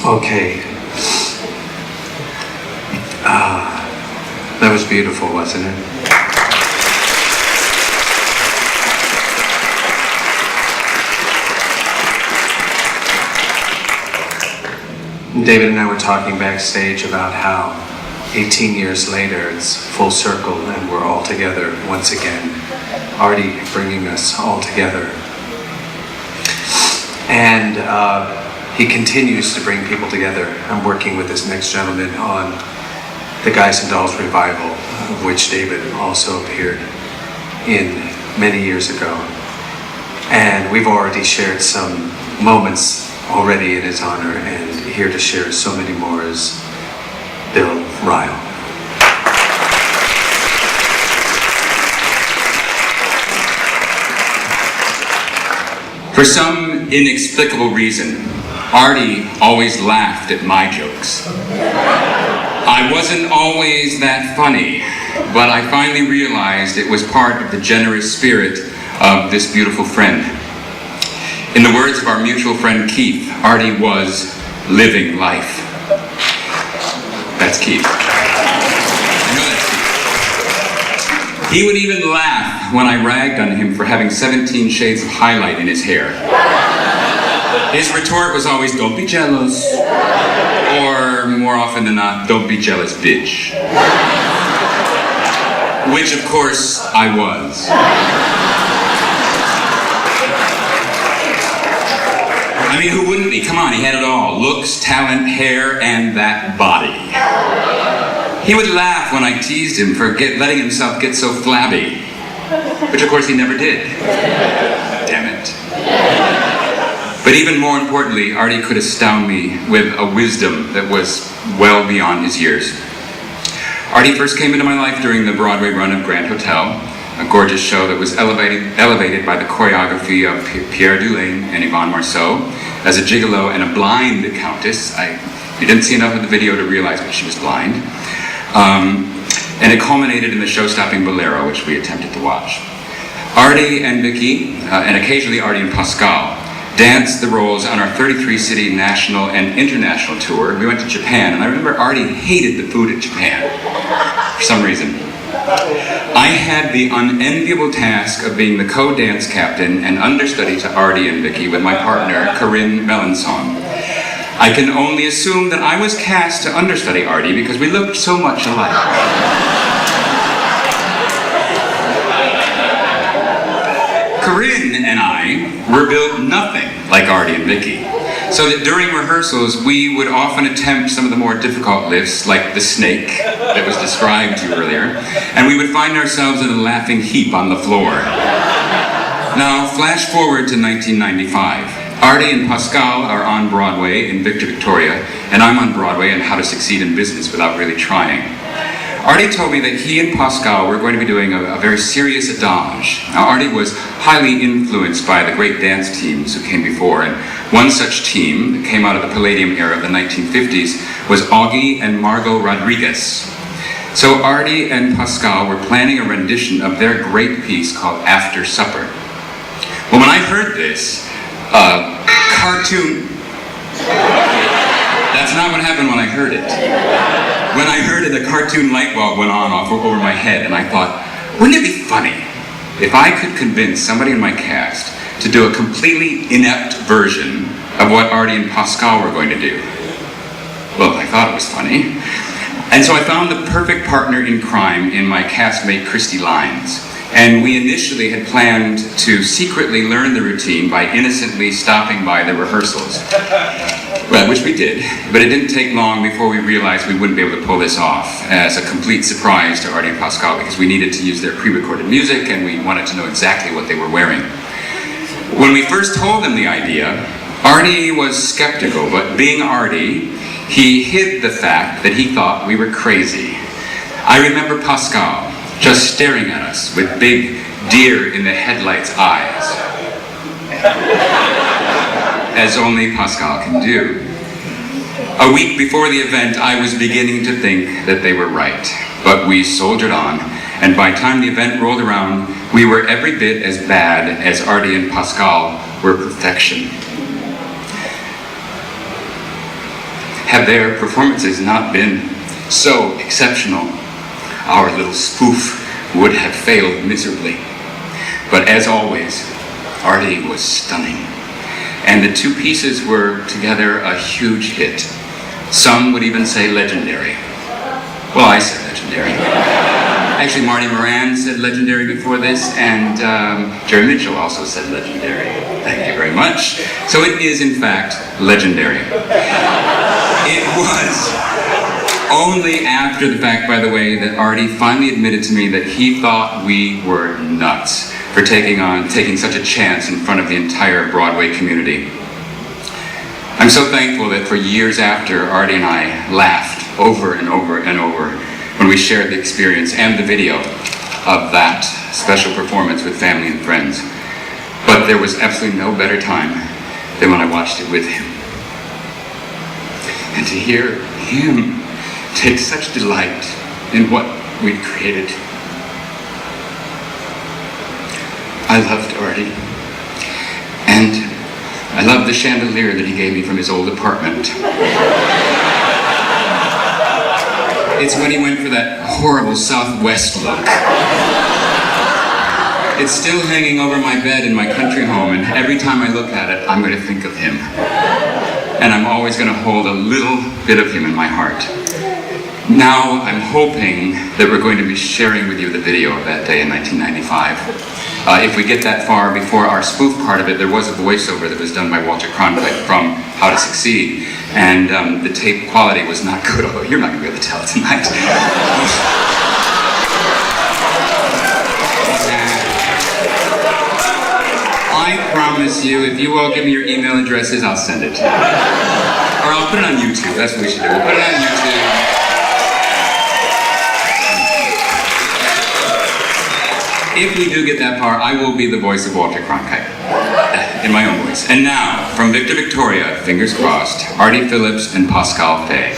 Okay. That was beautiful, wasn't it? David and I were talking backstage about how 18 years later it's full circle and we're all together once again. Artie bringing us all together. And he continues to bring people together. I'm working with this next gentleman on the Guys and Dolls revival, of which David also appeared in many years ago. And we've already shared some moments already in his honor, and here to share so many more is Bill Ryall. For some inexplicable reason, Artie always laughed at my jokes. I wasn't always that funny, but I finally realized it was part of the generous spirit of this beautiful friend. In the words of our mutual friend Keith, Artie was living life. That's Keith. I know that's Keith. He would even laugh when I ragged on him for having 17 shades of highlight in his hair. His retort was always, "Don't be jealous," or more often than not, "Don't be jealous, bitch." Which, of course, I was. I mean, who wouldn't be? Come on, he had it all. Looks, talent, hair, and that body. He would laugh when I teased him for letting himself get so flabby. Which, of course, he never did. Damn it. But even more importantly, Artie could astound me with a wisdom that was well beyond his years. Artie first came into my life during the Broadway run of Grand Hotel, a gorgeous show that was elevated by the choreography of Pierre Dulaine and Yvonne Marceau as a gigolo and a blind countess. You didn't see enough of the video to realize that she was blind. And it culminated in the show-stopping Bolero, which we attempted to watch. Artie and Vicky, and occasionally Artie and Pascale, danced the roles on our 33-city national and international tour. We went to Japan, and I remember Artie hated the food in Japan for some reason. I had the unenviable task of being the co-dance captain and understudy to Artie and Vicky with my partner, Corinne Melanson. I can only assume that I was cast to understudy Artie because we looked so much alike. Corinne and I were built nothing like Artie and Vicky, so that during rehearsals we would often attempt some of the more difficult lifts, like the snake that was described to you earlier, and we would find ourselves in a laughing heap on the floor. Now, flash forward to 1995. Artie and Pascale are on Broadway in Victor Victoria, and I'm on Broadway in How to Succeed in Business Without Really Trying. Artie told me that he and Pascale were going to be doing a very serious adage. Now, Artie was highly influenced by the great dance teams who came before, and one such team that came out of the Palladium era of the 1950s was Augie and Margot Rodriguez. So Artie and Pascale were planning a rendition of their great piece called After Supper. Well, when I heard this, cartoon... That's not what happened when I heard it. When I heard it, a cartoon light bulb went on over my head, and I thought, wouldn't it be funny if I could convince somebody in my cast to do a completely inept version of what Artie and Pascale were going to do? Well, I thought it was funny. And so I found the perfect partner in crime in my castmate Kristie Lyons. And we initially had planned to secretly learn the routine by innocently stopping by the rehearsals. Well, which we did, but it didn't take long before we realized we wouldn't be able to pull this off as a complete surprise to Artie and Pascale, because we needed to use their pre-recorded music and we wanted to know exactly what they were wearing. When we first told them the idea, Artie was skeptical, but being Artie, he hid the fact that he thought we were crazy. I remember Pascale just staring at us with big deer in the headlights eyes, as only Pascale can do. A week before the event, I was beginning to think that they were right, but we soldiered on, and by the time the event rolled around, we were every bit as bad as Artie and Pascale were perfection. Had their performances not been so exceptional, our little spoof would have failed miserably. But as always, Artie was stunning. And the two pieces were together a huge hit. Some would even say legendary. Well, I said legendary. Actually, Marty Moran said legendary before this, and Jerry Mitchell also said legendary. Thank you very much. So it is, in fact, legendary. It was only after the fact, by the way, that Artie finally admitted to me that he thought we were nuts for taking such a chance in front of the entire Broadway community. I'm so thankful that for years after, Artie and I laughed over and over and over when we shared the experience and the video of that special performance with family and friends. But there was absolutely no better time than when I watched it with him. And to hear him take such delight in what we'd created. I loved Artie. And I loved the chandelier that he gave me from his old apartment. It's when he went for that horrible Southwest look. It's still hanging over my bed in my country home, and every time I look at it, I'm going to think of him. And I'm always going to hold a little bit of him in my heart. Now, I'm hoping that we're going to be sharing with you the video of that day in 1995. If we get that far before our spoof part of it, there was a voiceover that was done by Walter Cronkite from How to Succeed, and the tape quality was not good, although you're not going to be able to tell tonight. I promise you, if you all give me your email addresses, I'll send it. Or I'll put it on YouTube. That's what we should do. We'll put it on YouTube. If we do get that far, I will be the voice of Walter Cronkite, in my own voice. And now, from Victor Victoria, fingers crossed, Arte Phillips and Pascale Fay.